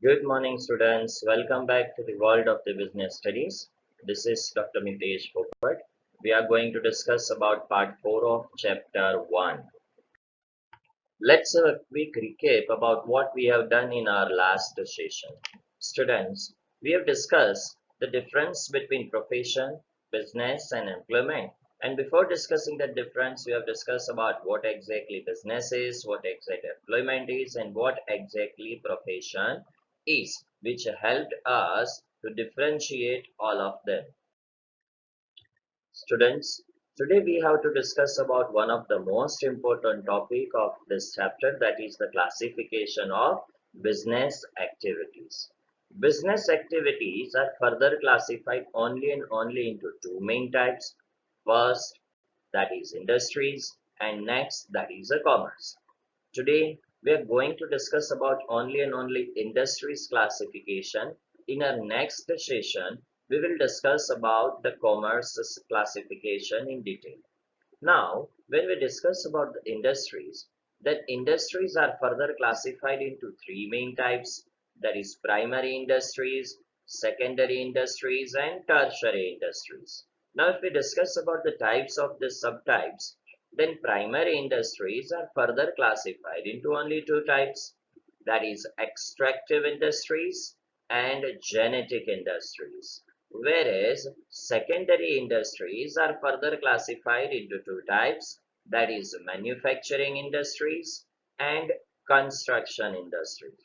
Good morning, students. Welcome back to the world of the business studies. This is Dr. Mitesh Popat. We are going to discuss about part 4 of chapter 1. Let's have a quick recap about what we have done in our last session. Students, we have discussed the difference between profession, business, and employment. And before discussing the difference, we have discussed about what exactly business is, what exactly employment is, and what exactly profession is, which helped us to differentiate all of them. Students, today we have to discuss about one of the most important topic of this chapter, that is the classification of business activities. Business activities are further classified only and only into two main types. First, that is industries, and next, that is a commerce. Today, we are going to discuss about only and only industries classification. In our next session, we will discuss about the commerce classification in detail. Now, when we discuss about the industries, that industries are further classified into three main types, that is primary industries, secondary industries, and tertiary industries. Now, if we discuss about the types of the subtypes, then primary industries are further classified into only two types, that is extractive industries and genetic industries, whereas secondary industries are further classified into two types, that is manufacturing industries and construction industries.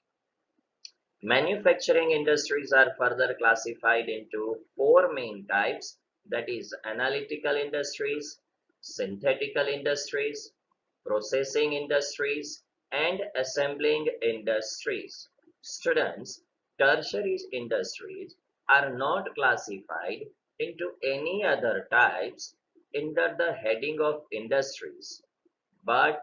Manufacturing industries are further classified into four main types, that is analytical industries, synthetical industries, processing industries, and assembling industries. Students, tertiary industries are not classified into any other types under the heading of industries, but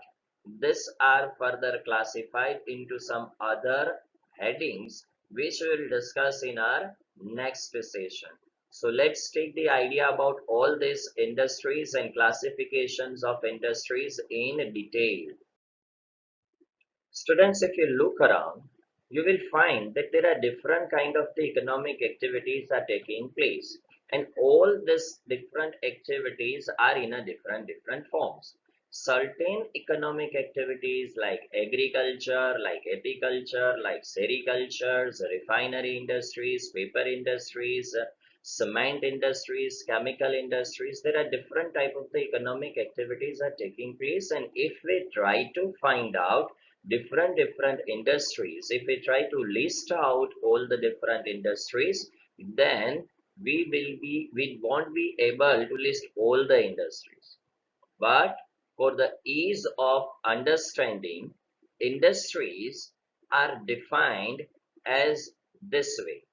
these are further classified into some other headings which we will discuss in our next session. So let's take the idea about all these industries and classifications of industries in detail. Students, if you look around, you will find that there are different kind of the economic activities are taking place, and all these different activities are in a different forms. Certain economic activities like agriculture, like apiculture, like sericulture, refinery industries, paper industries, cement industries, chemical industries, there are different type of the economic activities are taking place. And if we try to find out different industries, if we try to list out all the different industries, then we won't be able to list all the industries. But for the ease of understanding, industries are defined as this way,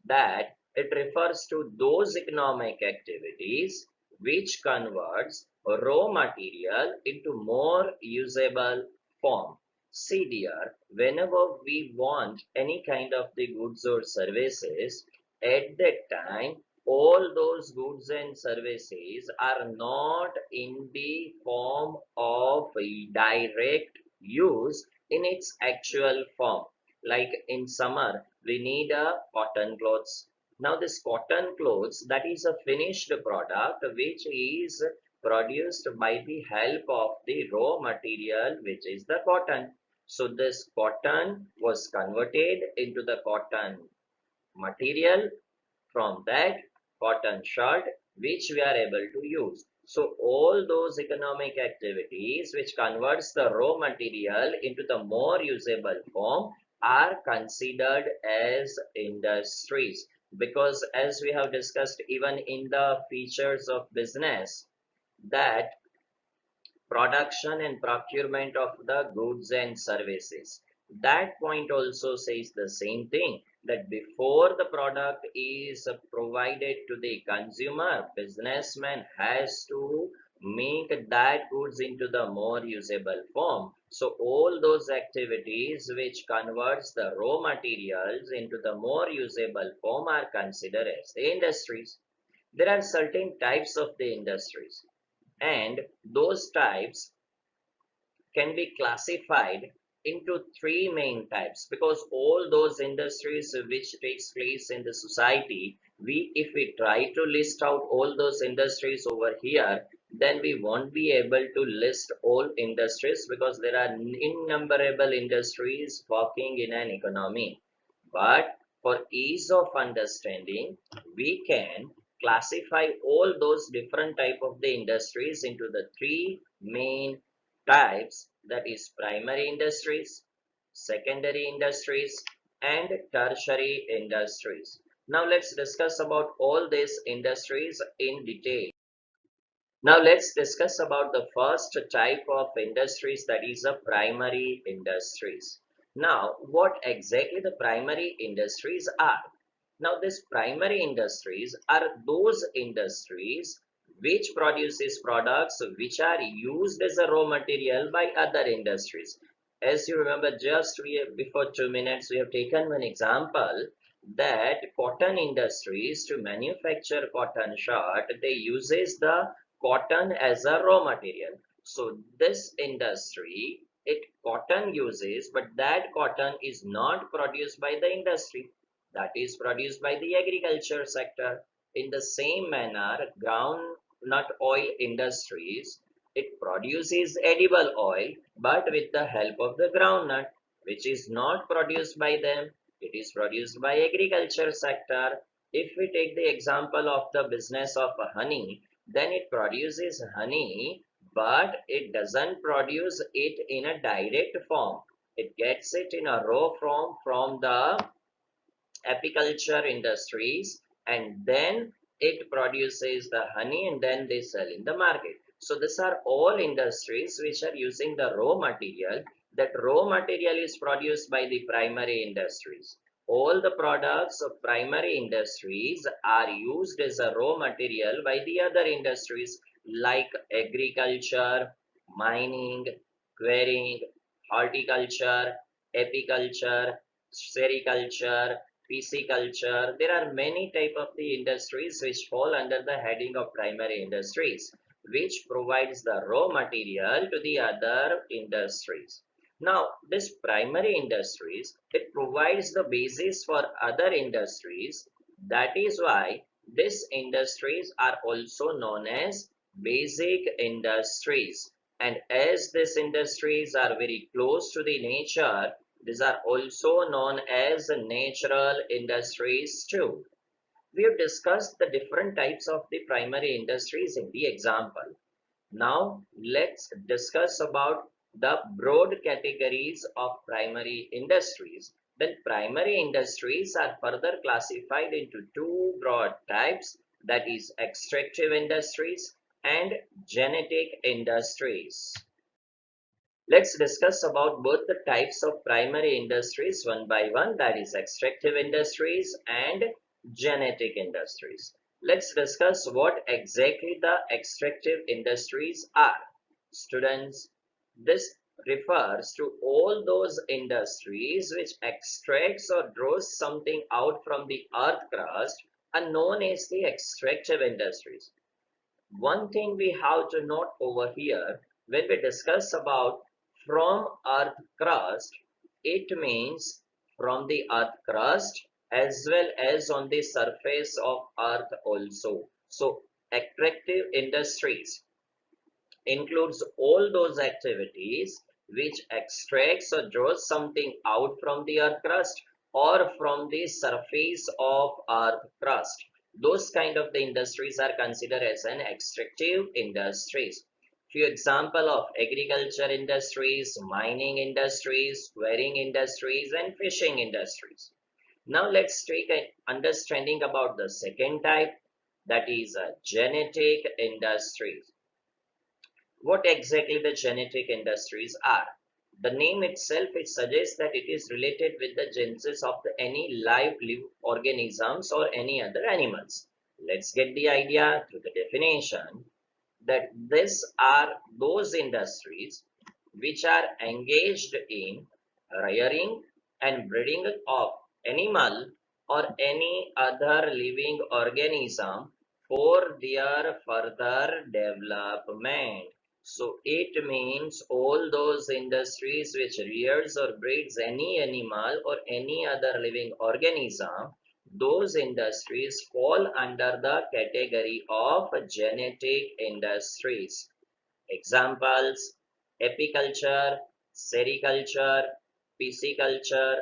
that it refers to those economic activities which converts raw material into more usable form. See dear, whenever we want any kind of the goods or services, at that time all those goods and services are not in the form of direct use in its actual form. Like in summer, we need a cotton clothes. Now this cotton clothes, that is a finished product which is produced by the help of the raw material, which is the cotton. So this cotton was converted into the cotton material, from that cotton shirt which we are able to use. So all those economic activities which converts the raw material into the more usable form are considered as industries, because as we have discussed even in the features of business, that production and procurement of the goods and services. That point also says the same thing, that before the product is provided to the consumer, businessman has to make that goods into the more usable form. So all those activities which converts the raw materials into the more usable form are considered as the industries. There are certain types of the industries, and those types can be classified into three main types, because all those industries which takes place in the society, we if we try to list out all those industries over here, then we won't be able to list all industries, because there are innumerable industries working in an economy. But for ease of understanding, we can classify all those different type of the industries into the three main types, that is primary industries, secondary industries, and tertiary industries. Now let's discuss about all these industries in detail. Now let's discuss about the first type of industries, that is a primary industries. Now what exactly the primary industries are? Now these primary industries are those industries which produces products which are used as a raw material by other industries. As you remember, just before 2 minutes we have taken one example, that cotton industries, to manufacture cotton shirt, they uses the cotton as a raw material. So this industry, it cotton uses, but that cotton is not produced by the industry, that is produced by the agriculture sector. In the same manner, groundnut oil industries, it produces edible oil, but with the help of the groundnut, which is not produced by them, it is produced by agriculture sector. If we take the example of the business of honey, then it produces honey, but it doesn't produce it in a direct form. It gets it in a raw form from the apiculture industries, and then it produces the honey and then they sell in the market. So these are all industries which are using the raw material. That raw material is produced by the primary industries. All the products of primary industries are used as a raw material by the other industries, like agriculture, mining, quarrying, horticulture, apiculture, sericulture, pisciculture. There are many type of the industries which fall under the heading of primary industries, which provides the raw material to the other industries. Now this primary industries, it provides the basis for other industries. That is why these industries are also known as basic industries. And as these industries are very close to the nature, these are also known as natural industries too. We have discussed the different types of the primary industries in the example. Now let's discuss about the broad categories of primary industries. Then primary industries are further classified into two broad types, that is extractive industries and genetic industries. Let's discuss about both the types of primary industries one by one, that is extractive industries and genetic industries. Let's discuss what exactly the extractive industries are. Students, this refers to all those industries which extracts or draws something out from the earth crust are known as the extractive industries. One thing we have to note over here, when we discuss about from earth crust, it means from the earth crust as well as on the surface of earth also. So extractive industries includes all those activities which extracts or draws something out from the earth crust or from the surface of earth crust. Those kind of the industries are considered as an extractive industries. Few example of agriculture industries, mining industries, quarrying industries, and fishing industries. Now let's take an understanding about the second type, that is genetic industries. What exactly the genetic industries are? The name itself, it suggests that it is related with the genesis of any live organisms or any other animals. Let's get the idea through the definition, that these are those industries which are engaged in rearing and breeding of animal or any other living organism for their further development. So it means all those industries which rears or breeds any animal or any other living organism, those industries fall under the category of genetic industries. Examples: apiculture, sericulture, pisciculture,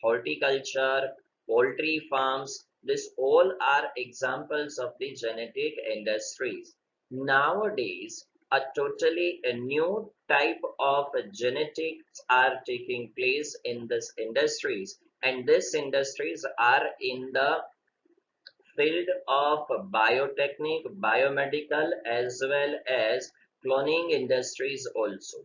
horticulture, poultry farms. These all are examples of the genetic industries. Nowadays, a totally a new type of genetics are taking place in these industries, and these industries are in the field of biotechnic, biomedical, as well as cloning industries also.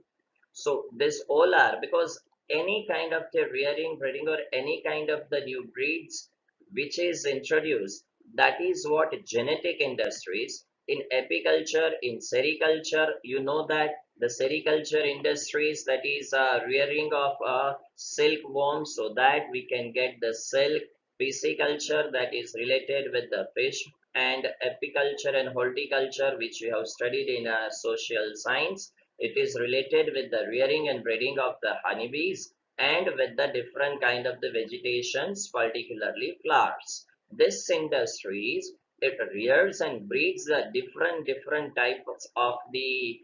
So this all are because any kind of the rearing, breeding, or any kind of the new breeds which is introduced, that is what genetic industries. In apiculture, in sericulture, you know that the sericulture industries, that is rearing of silkworms so that we can get the silk. Pisciculture, that is related with the fish, and apiculture and horticulture, which we have studied in social science, it is related with the rearing and breeding of the honeybees and with the different kind of the vegetations, particularly flowers. This industries, it rears and breeds the different types of the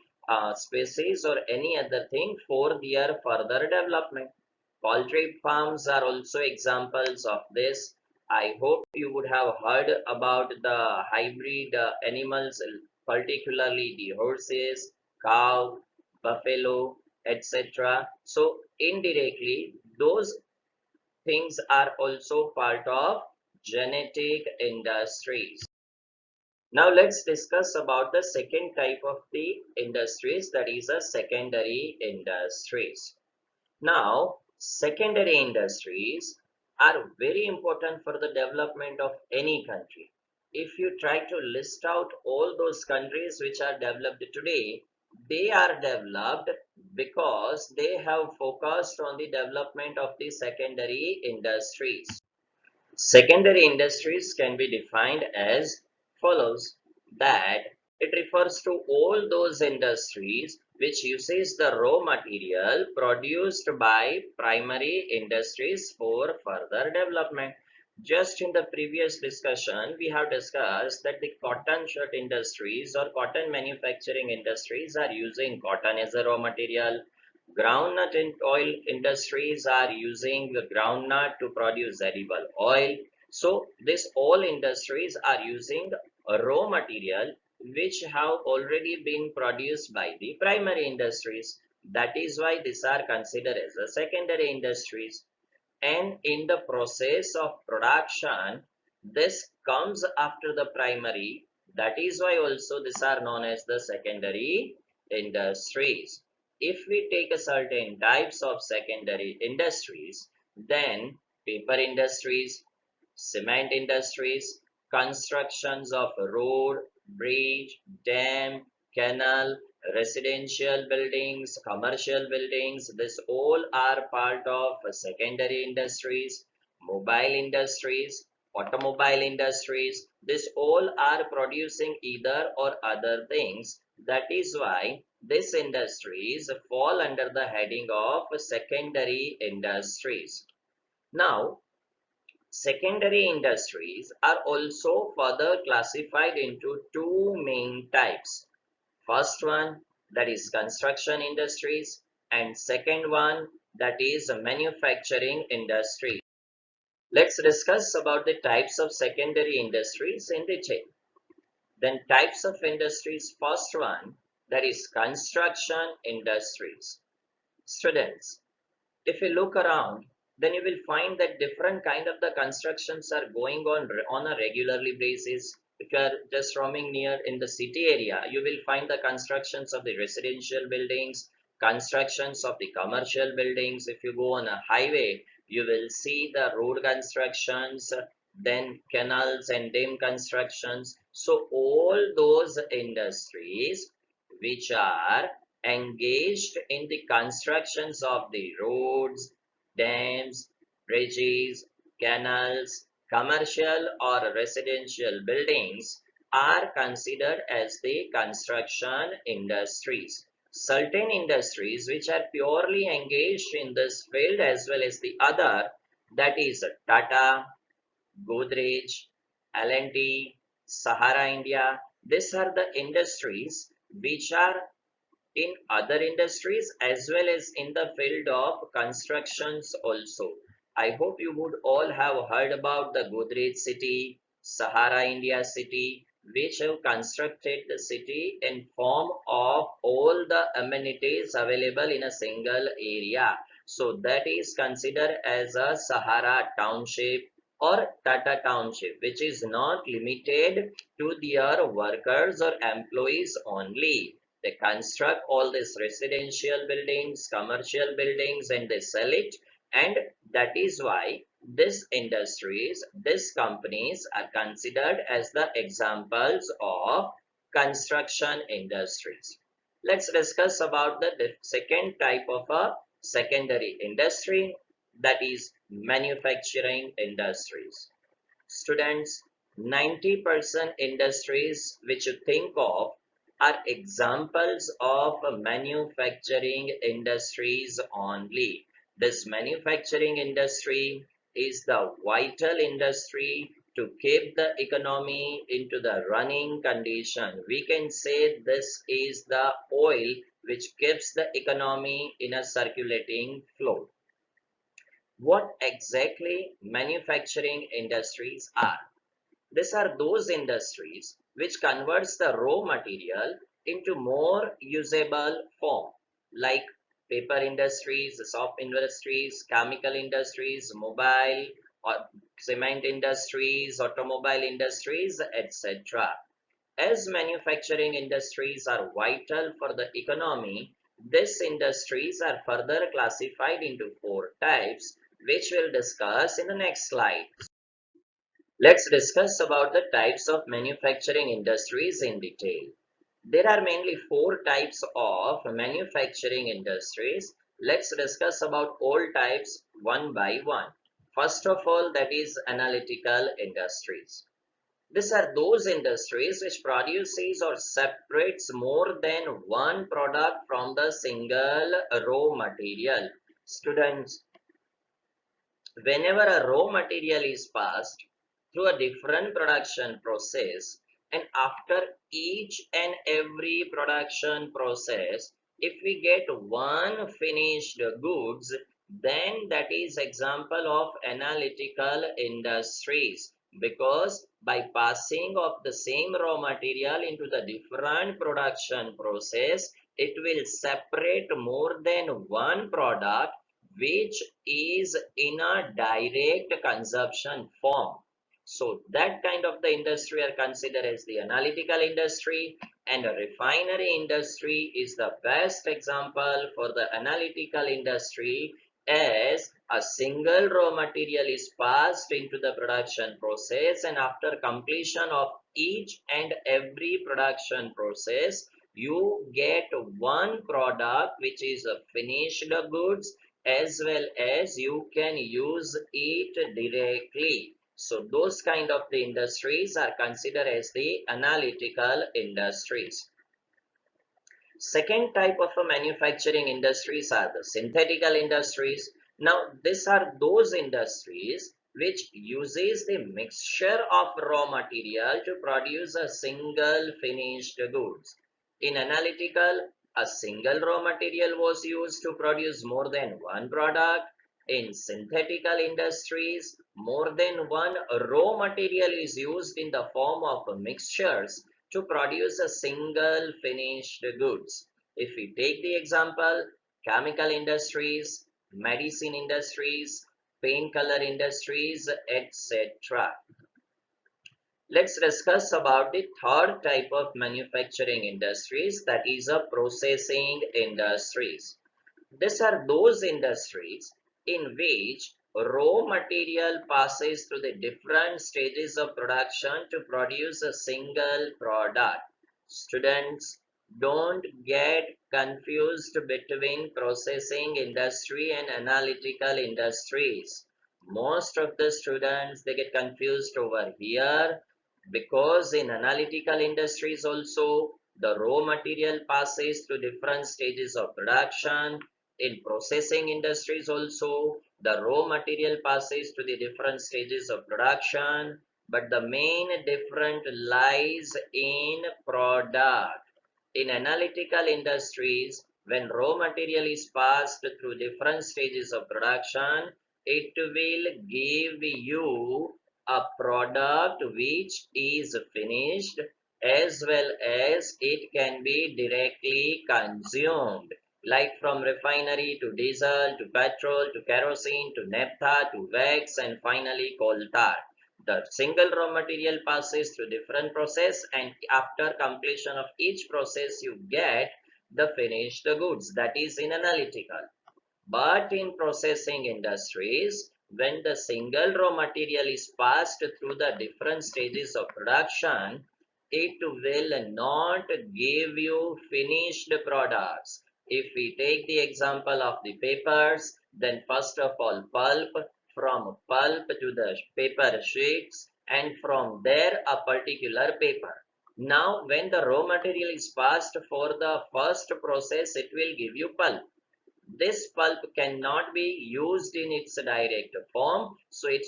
species or any other thing for their further development. Poultry farms are also examples of this. I hope you would have heard about the hybrid animals, particularly the horses, cow, buffalo, etc. So indirectly, those things are also part of genetic industries. Now let's discuss about the second type of the industries, that is a secondary industries. Now, secondary industries are very important for the development of any country. If you try to list out all those countries which are developed today, they are developed because they have focused on the development of the secondary industries. Secondary industries can be defined as follows: that it refers to all those industries which uses the raw material produced by primary industries for further development. Just in the previous discussion, we have discussed that the cotton shirt industries or cotton manufacturing industries are using cotton as a raw material. Groundnut and oil industries are using the groundnut to produce edible oil. So these all industries are using a raw material which have already been produced by the primary industries. That is why these are considered as a secondary industries. And in the process of production, this comes after the primary. That is why also these are known as the secondary industries. If we take a certain types of secondary industries, then paper industries, cement industries, constructions of road, bridge, dam, canal, residential buildings, commercial buildings, this all are part of secondary industries. Mobile industries, automobile industries, this all are producing either or other things. That is why these industries fall under the heading of secondary industries. Now, secondary industries are also further classified into two main types. First one, that is construction industries, and second one, that is manufacturing industry. Let's discuss about the types of secondary industries in detail. Then types of industries, first one, that is construction industries. Students, if you look around, then you will find that different kind of the constructions are going on a regularly basis. If you are just roaming near in the city area, you will find the constructions of the residential buildings, constructions of the commercial buildings. If you go on a highway, you will see the road constructions, then canals and dam constructions. So all those industries which are engaged in the constructions of the roads, dams, bridges, canals, commercial or residential buildings are considered as the construction industries. certain industries which are purely engaged in this field as well as the other, that is Tata, Godrej, L&T, Sahara India. These are the industries which are in other industries as well as in the field of constructions also. I hope you would all have heard about the Godrej city, Sahara India city, which have constructed the city in form of all the amenities available in a single area. So that is considered as a Sahara township or Tata township, which is not limited to their workers or employees only. They construct all these residential buildings, commercial buildings, and they sell it. And that is why these industries, these companies are considered as the examples of construction industries. Let's discuss about the second type of a secondary industry, that is manufacturing industries. Students, 90% industries which you think of are examples of manufacturing industries only. This manufacturing industry is the vital industry to keep the economy into the running condition. We can say this is the oil which keeps the economy in a circulating flow. What exactly manufacturing industries are? These are those industries which converts the raw material into more usable form, like paper industries, soft industries, chemical industries, mobile or cement industries, automobile industries, etc. As manufacturing industries are vital for the economy, these industries are further classified into four types, which we'll discuss in the next slide. Let's discuss about the types of manufacturing industries in detail. There are mainly four types of manufacturing industries. Let's discuss about all types one by one. First of all, that is analytical industries. These are those industries which produces or separates more than one product from the single raw material. Students, whenever a raw material is passed through a different production process, and after each and every production process, if we get one finished goods, then that is example of analytical industries, because by passing of the same raw material into the different production process, it will separate more than one product which is in a direct consumption form. So that kind of the industry are considered as the analytical industry, and a refinery industry is the best example for the analytical industry, as a single raw material is passed into the production process, and after completion of each and every production process, you get one product which is a finished goods, as well as you can use it directly. So those kind of the industries are considered as the analytical industries. Second type of a manufacturing industries are the synthetical industries. Now these are those industries which uses the mixture of raw material to produce a single finished goods. In analytical, a single raw material was used to produce more than one product. In synthetical industries, more than one raw material is used in the form of mixtures to produce a single finished goods. If we take the example, chemical industries, medicine industries, paint color industries, etc. Let's discuss about the third type of manufacturing industries, that is a processing industries. These are those industries in which raw material passes through the different stages of production to produce a single product. Students, don't get confused between processing industry and analytical industries. Most of the students, they get confused over here, because in analytical industries also the raw material passes through different stages of production. In processing industries also, the raw material passes through the different stages of production, but the main difference lies in product. In analytical industries, when raw material is passed through different stages of production, it will give you a product which is finished, as well as it can be directly consumed, like from refinery to diesel to petrol to kerosene to naphtha to wax and finally coal tar. The single raw material passes through different process, and after completion of each process you get the finished goods, that is in analytical. But in processing industries, when the single raw material is passed through the different stages of production, it will not give you finished products. If we take the example of the papers, then first of all pulp, from pulp to the paper sheets, and from there a particular paper. Now when the raw material is passed for the first process, it will give you pulp. This pulp cannot be used in its direct form, so it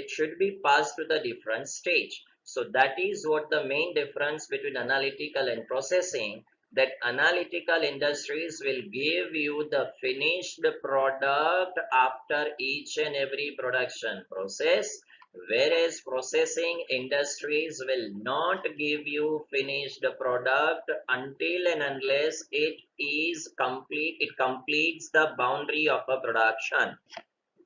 should be passed to the different stage. So that is what the main difference between analytical and processing, that analytical industries will give you the finished product after each and every production process, whereas processing industries will not give you finished product until and unless it completes the boundary of a production.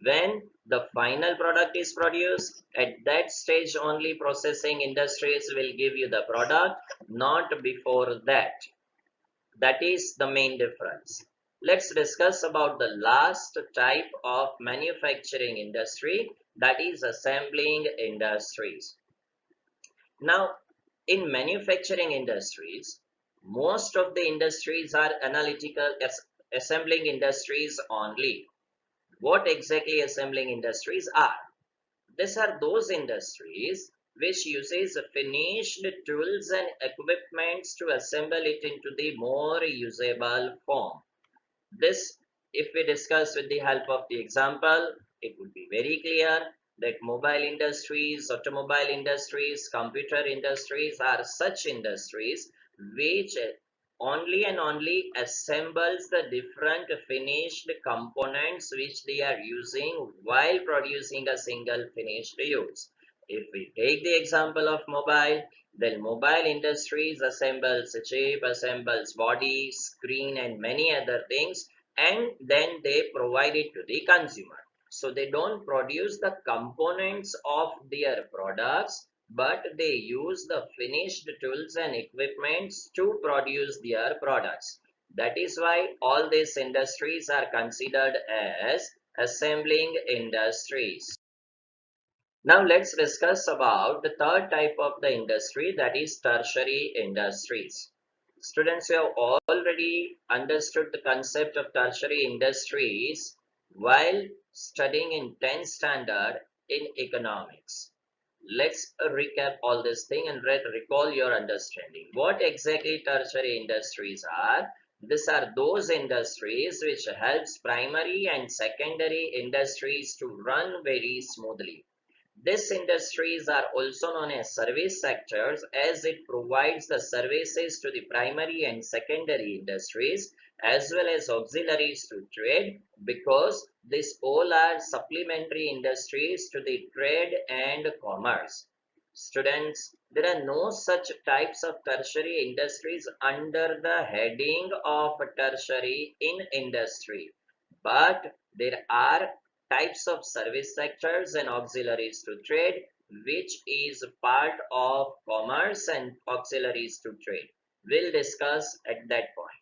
When the final product is produced, at that stage only processing industries will give you the product, not before that. That is the main difference. Let's discuss about the last type of manufacturing industry, that is assembling industries. Now, in manufacturing industries, most of the industries are analytical assembling industries only. What exactly assembling industries are? These are those industries which uses finished tools and equipments to assemble it into the more usable form. This, if we discuss with the help of the example, it would be very clear that mobile industries, automobile industries, computer industries are such industries which only and only assembles the different finished components which they are using while producing a single finished use. If we take the example of mobile, then mobile industries assembles a chip, assembles body, screen and many other things, and then they provide it to the consumer. So they don't produce the components of their products, but they use the finished tools and equipments to produce their products. That is why all these industries are considered as assembling industries. Now let's discuss about the third type of the industry, that is tertiary industries. Students, you have already understood the concept of tertiary industries while studying in 10th standard in economics. Let's recap all this thing and recall your understanding. What exactly tertiary industries are? These are those industries which helps primary and secondary industries to run very smoothly. These industries are also known as service sectors, as it provides the services to the primary and secondary industries as well as auxiliaries to trade, because these all are supplementary industries to the trade and commerce. Students, there are no such types of tertiary industries under the heading of tertiary in industry, but there are types of service sectors and auxiliaries to trade, which is part of commerce and auxiliaries to trade. We'll discuss at that point.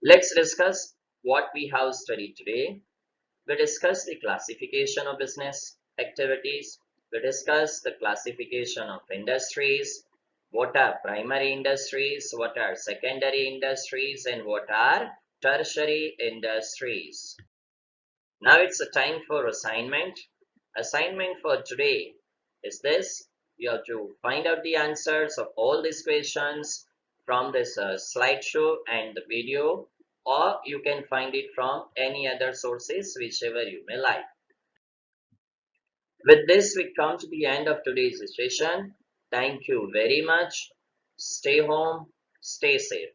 Let's discuss what we have studied today. We discuss the classification of business activities. We discuss the classification of industries. What are primary industries? What are secondary industries? And what are tertiary industries? Now it's a time for assignment. Assignment for today is this. You have to find out the answers of all these questions from this slideshow and the video, or you can find it from any other sources, whichever you may like. With this, we come to the end of today's session. Thank you very much. Stay home, stay safe.